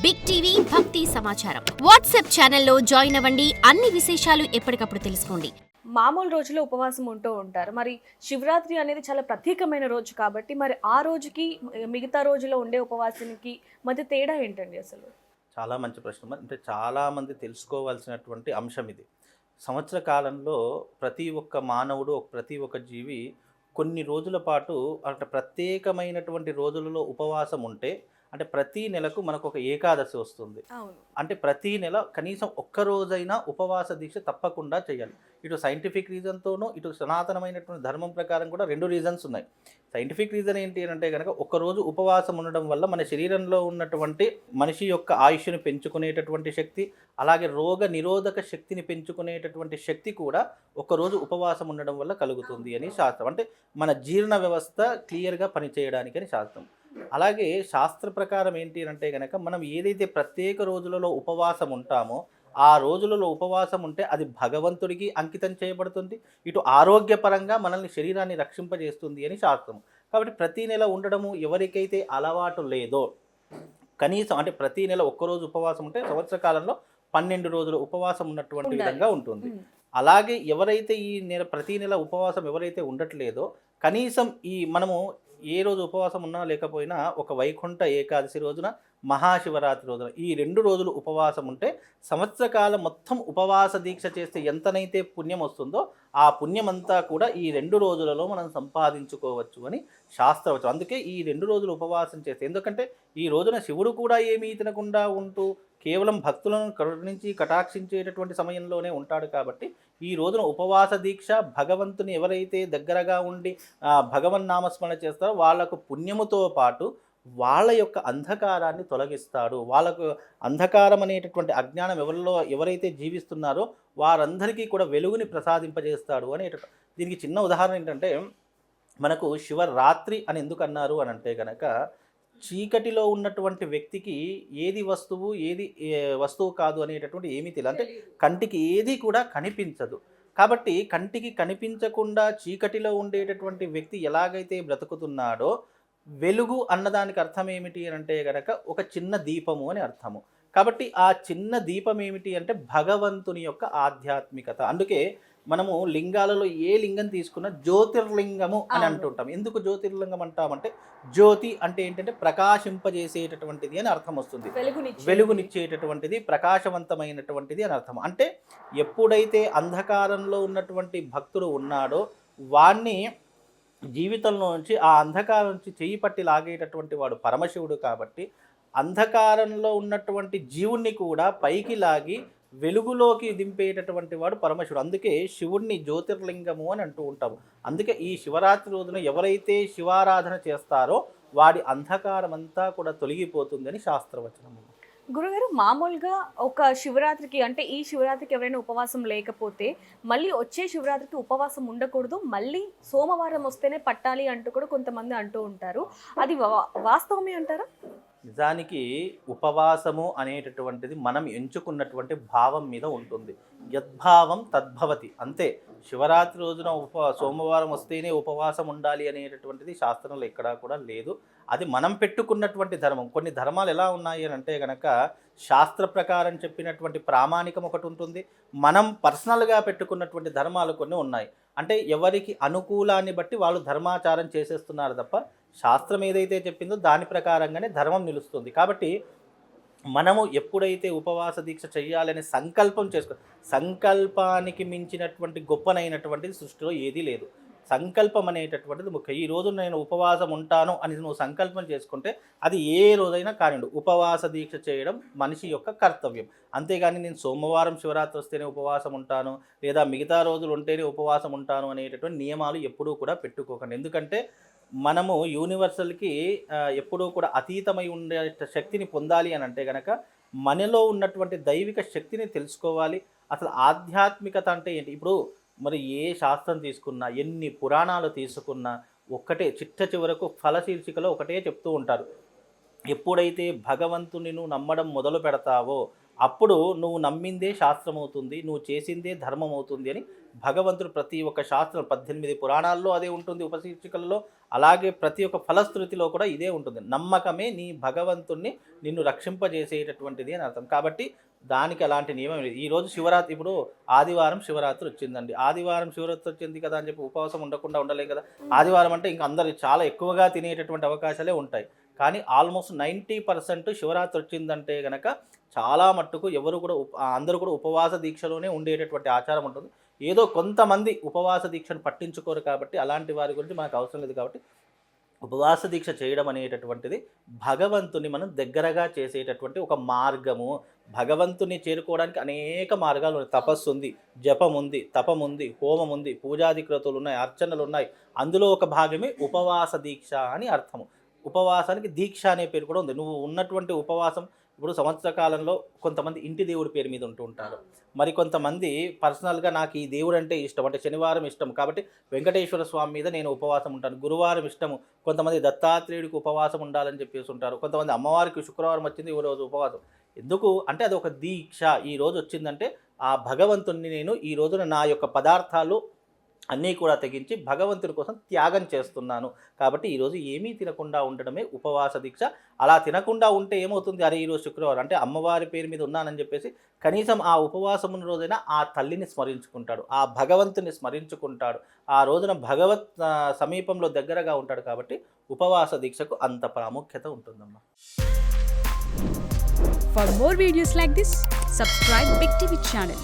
Big TV భక్తి సమాచారం WhatsApp ఛానల్లో జాయిన్ అవ్వండి. అన్ని విశేషాలు ఎప్పటికప్పుడు తెలుసుకోండి. మామూలు రోజుల్లో ఉపవాసం ఉంటూ ఉంటారు. మరి శివరాత్రి అనేది చాలా ప్రత్యేకమైన రోజు కాబట్టి మరి ఆ రోజుకి మిగతా రోజుల్లో ఉండే ఉపవాసానికి మధ్య తేడా ఏంటండి అసలు? చాలా మంచి ప్రశ్న. అంటే చాలామంది తెలుసుకోవాల్సినటువంటి అంశం ఇది. సంవత్సర కాలంలో ప్రతి ఒక్క మానవుడు, ప్రతి ఒక్క జీవి కొన్ని రోజుల పాటు అంటే ప్రత్యేకమైనటువంటి రోజులలో ఉపవాసం ఉంటే అంటే ప్రతి నెలకు మనకు ఒక ఏకాదశి వస్తుంది. అవును. అంటే ప్రతి నెల కనీసం ఒక్క రోజైనా ఉపవాస దీక్ష తప్పకుండా చేయాలి. ఇటు సైంటిఫిక్ రీజన్తోనూ, ఇటు సనాతనమైనటువంటి ధర్మం ప్రకారం కూడా 2 రీజన్స్ ఉన్నాయి. సైంటిఫిక్ రీజన్ ఏంటి అంటే కనుక ఒక్కరోజు ఉపవాసం ఉండడం వల్ల మన శరీరంలో ఉన్నటువంటి మనిషి యొక్క ఆయుష్ని పెంచుకునేటటువంటి శక్తి, అలాగే రోగ నిరోధక శక్తిని పెంచుకునేటటువంటి శక్తి కూడా ఒక్కరోజు ఉపవాసం ఉండడం వల్ల కలుగుతుంది అని శాస్త్రం. అంటే మన జీర్ణ వ్యవస్థ క్లియర్గా పనిచేయడానికి అని శాస్త్రం. అలాగే శాస్త్ర ప్రకారం ఏంటి అంటే కనుక మనం ఏదైతే ప్రత్యేక రోజులలో ఉపవాసం ఉంటామో ఆ రోజులలో ఉపవాసం ఉంటే అది భగవంతుడికి అంకితం చేయబడుతుంది, ఇటు ఆరోగ్యపరంగా మనల్ని శరీరాన్ని రక్షింపజేస్తుంది అని శాస్త్రం. కాబట్టి ప్రతి నెల ఉండడము ఎవరికైతే అలవాటు లేదో కనీసం అంటే ప్రతి నెల ఒక్కరోజు ఉపవాసం ఉంటే సంవత్సర కాలంలో 12 రోజులు ఉపవాసం ఉన్నటువంటి విధంగా ఉంటుంది. అలాగే ఎవరైతే ఈ ప్రతి నెల ఉపవాసం ఎవరైతే ఉండట్లేదో కనీసం మనము ఏ రోజు ఉపవాసం ఉన్నా లేకపోయినా ఒక వైకుంఠ ఏకాదశి రోజున, మహాశివరాత్రి రోజున ఈ 2 రోజులు ఉపవాసం ఉంటే సంవత్సర కాలం మొత్తం ఉపవాస దీక్ష చేస్తే ఎంతనైతే పుణ్యం వస్తుందో ఆ పుణ్యమంతా కూడా ఈ 2 రోజులలో మనం సంపాదించుకోవచ్చు అని శాస్త్రవచనం. అందుకే ఈ 2 రోజులు ఉపవాసం చేస్తే, ఎందుకంటే ఈ రోజున శివుడు కూడా ఏమీ తినకుండా ఉంటూ కేవలం భక్తులను కరుణించి కటాక్షించేటటువంటి సమయంలోనే ఉంటాడు. కాబట్టి ఈ రోజున ఉపవాస దీక్ష భగవంతుని ఎవరైతే దగ్గరగా ఉండి భగవన్నామస్మరణ చేస్తారో వాళ్లకు పుణ్యముతో పాటు వాళ్ళ యొక్క అంధకారాన్ని తొలగిస్తాడు. వాళ్ళకు అంధకారం అనేటటువంటి అజ్ఞానం ఎవరైతే జీవిస్తున్నారో వారందరికీ కూడా వెలుగుని ప్రసాదింపజేస్తాడు అనేటటువంటి. దీనికి చిన్న ఉదాహరణ ఏంటంటే మనకు శివరాత్రి అని ఎందుకు అన్నారు అని అంటే కనుక చీకటిలో ఉన్నటువంటి వ్యక్తికి ఏది వస్తువు ఏది వస్తువు కాదు అనేటటువంటి ఏమీ తెలియదు. అంటే కంటికి ఏది కూడా కనిపించదు. కాబట్టి కంటికి కనిపించకుండా చీకటిలో ఉండేటటువంటి వ్యక్తి ఎలాగైతే బ్రతుకుతున్నాడో వెలుగు అన్నదానికి అర్థం ఏమిటి అని అంటే కనుక ఒక చిన్న దీపము అని అర్థము. కాబట్టి ఆ చిన్న దీపం ఏమిటి అంటే భగవంతుని యొక్క ఆధ్యాత్మికత. అందుకే మనము లింగాలలో ఏ లింగం తీసుకున్నా జ్యోతిర్లింగము అని అంటుంటాం. ఎందుకు జ్యోతిర్లింగం అంటామంటే జ్యోతి అంటే ఏంటంటే ప్రకాశింపజేసేటటువంటిది అని అర్థం వస్తుంది, వెలుగునిచ్చేటటువంటిది, ప్రకాశవంతమైనటువంటిది అని అర్థం. అంటే ఎప్పుడైతే అంధకారంలో ఉన్నటువంటి భక్తుడు ఉన్నాడో వాణ్ణి జీవితంలో నుంచి ఆ అంధకారం నుంచి చెయ్యి పట్టి లాగేటటువంటి వాడు పరమశివుడు. కాబట్టి అంధకారంలో ఉన్నటువంటి జీవుణ్ణి కూడా పైకి లాగి వెలుగులోకి దింపేటటువంటి వాడు పరమశివుడు. అందుకే శివుణ్ణి జ్యోతిర్లింగము అని అంటూ ఉంటాము. అందుకే ఈ శివరాత్రి రోజున ఎవరైతే శివారాధన చేస్తారో వాడి అంధకారం అంతా కూడా తొలగిపోతుందని శాస్త్రవచనము. గురుగారు, మామూలుగా ఒక శివరాత్రికి అంటే ఈ శివరాత్రికి ఎవరైనా ఉపవాసం లేకపోతే మళ్ళీ వచ్చే శివరాత్రికి ఉపవాసం ఉండకూడదు, మళ్ళీ సోమవారం వస్తేనే పట్టాలి అంటూ కూడా కొంతమంది అంటూ ఉంటారు. అది వాస్తవమే అంటారా? నిజానికి ఉపవాసము అనేటటువంటిది మనం ఎంచుకున్నటువంటి భావం మీద ఉంటుంది. యద్భావం తద్భవతి. అంతే. శివరాత్రి రోజున సోమవారం వస్తేనే ఉపవాసం ఉండాలి అనేటటువంటిది శాస్త్రంలో ఎక్కడా కూడా లేదు. అది మనం పెట్టుకున్నటువంటి ధర్మం. కొన్ని ధర్మాలు ఎలా ఉన్నాయి అని అంటే కనుక శాస్త్ర ప్రకారం చెప్పినటువంటి ప్రామాణికం ఒకటి ఉంటుంది, మనం పర్సనల్గా పెట్టుకున్నటువంటి ధర్మాలు కొన్ని ఉన్నాయి. అంటే ఎవరికి అనుకూలాన్ని బట్టి వాళ్ళు ధర్మాచారం చేసేస్తున్నారు తప్ప శాస్త్రం ఏదైతే చెప్పిందో దాని ప్రకారంగానే ధర్మం నిలుస్తుంది. కాబట్టి మనము ఎప్పుడైతే ఉపవాస దీక్ష చేయాలని సంకల్పం సంకల్పానికి మించినటువంటి గొప్పనైనటువంటిది సృష్టిలో ఏదీ లేదు. సంకల్పం అనేటటువంటిది ముఖ్యం. ఈ రోజు నేను ఉపవాసం ఉంటాను అని నువ్వు సంకల్పం చేసుకుంటే అది ఏ రోజైనా కానివ్వండి, ఉపవాస దీక్ష చేయడం మనిషి యొక్క కర్తవ్యం. అంతేగాని నేను సోమవారం శివరాత్రి వస్తేనే ఉపవాసం ఉంటాను లేదా మిగతా రోజులు ఉంటేనే ఉపవాసం ఉంటాను అనేటటువంటి నియమాలు ఎప్పుడూ కూడా పెట్టుకోకండి. ఎందుకంటే మనము యూనివర్సల్కి ఎప్పుడూ కూడా అతీతమై ఉండే శక్తిని పొందాలి అని అంటే కనుక మనలో ఉన్నటువంటి దైవిక శక్తిని తెలుసుకోవాలి. అసలు ఆధ్యాత్మికత అంటే ఏంటి? ఇప్పుడు మరి ఏ శాస్త్రం తీసుకున్నా, ఎన్ని పురాణాలు తీసుకున్నా ఒక్కటే చిట్ట చివరకు ఫలశీర్షికలో ఒకటే చెప్తూ ఉంటారు. ఎప్పుడైతే భగవంతుని నువ్వు నమ్మడం మొదలు పెడతావో అప్పుడు నువ్వు నమ్మిందే శాస్త్రం అవుతుంది, నువ్వు చేసిందే ధర్మం అవుతుంది అని భగవంతుడు ప్రతి ఒక్క శాస్త్రం 18 పురాణాల్లో అదే ఉంటుంది, ఉపశీర్షికల్లో, అలాగే ప్రతి ఒక్క ఫలశ్రుతిలో కూడా ఇదే ఉంటుంది. నమ్మకమే నీ భగవంతుణ్ణి నిన్ను రక్షింపజేసేటటువంటిది అని అర్థం. కాబట్టి దానికి అలాంటి నియమం లేదు. ఈరోజు శివరాత్రి, ఇప్పుడు ఆదివారం శివరాత్రి వచ్చిందండి, ఆదివారం శివరాత్రి వచ్చింది కదా అని చెప్పి ఉపవాసం ఉండకుండా ఉండలేం కదా. ఆదివారం అంటే ఇంకా అందరు చాలా ఎక్కువగా తినేటటువంటి అవకాశాలే ఉంటాయి. కానీ ఆల్మోస్ట్ 90% శివరాత్రి వచ్చిందంటే కనుక చాలా మట్టుకు ఎవరు కూడా అందరూ కూడా ఉపవాస దీక్షలోనే ఉండేటటువంటి ఆచారం ఉంటుంది. ఏదో కొంతమంది ఉపవాస దీక్షను పట్టించుకోరు కాబట్టి అలాంటి వారి గురించి మనకు అవసరం లేదు. కాబట్టి ఉపవాస దీక్ష చేయడం అనేటటువంటిది భగవంతుని మనం దగ్గరగా చేసేటటువంటి ఒక మార్గము. భగవంతుని చేరుకోవడానికి అనేక మార్గాలు ఉన్నాయి. తపస్సు ఉంది, జపం ఉంది, తపం ఉంది, హోమం ఉంది, పూజాది క్రతువులు ఉన్నాయి, అర్చనలు ఉన్నాయి. అందులో ఒక భాగమే ఉపవాస దీక్ష అని అర్థము. ఉపవాసానికి దీక్ష అనే పేరు కూడా ఉంది. నువ్వు ఉన్నటువంటి ఉపవాసం, ఇప్పుడు సంవత్సర కాలంలో కొంతమంది ఇంటి దేవుడి పేరు మీద ఉంటూ ఉంటారు, మరి కొంతమంది పర్సనల్గా నాకు ఈ దేవుడు అంటే ఇష్టం, అంటే శనివారం ఇష్టం కాబట్టి వెంకటేశ్వర స్వామి మీద నేను ఉపవాసం ఉంటాను, గురువారం ఇష్టము, కొంతమంది దత్తాత్రేయుడికి ఉపవాసం ఉండాలని చెప్పేసి ఉంటారు, కొంతమంది అమ్మవారికి శుక్రవారం వచ్చింది ఈ రోజు ఉపవాసం. ఎందుకు అంటే అది ఒక దీక్ష. ఈ రోజు వచ్చిందంటే ఆ భగవంతుణ్ణి నేను ఈ రోజున నా యొక్క పదార్థాలు అన్నీ కూడా తెగించి భగవంతుడి కోసం త్యాగం చేస్తున్నాను. కాబట్టి ఈరోజు ఏమీ తినకుండా ఉండడమే ఉపవాస దీక్ష. అలా తినకుండా ఉంటే ఏమవుతుంది, అరే ఈరోజు శుక్రవారం అంటే అమ్మవారి పేరు మీద ఉన్నానని చెప్పేసి కనీసం ఆ ఉపవాసం ఉన్న రోజైనా ఆ తల్లిని స్మరించుకుంటాడు, ఆ భగవంతుని స్మరించుకుంటాడు, ఆ రోజున భగవత్ సమీపంలో దగ్గరగా ఉంటాడు. కాబట్టి ఉపవాస దీక్షకు అంత ప్రాముఖ్యత ఉంటుందమ్మా. For more videos like this, subscribe Big TV channel.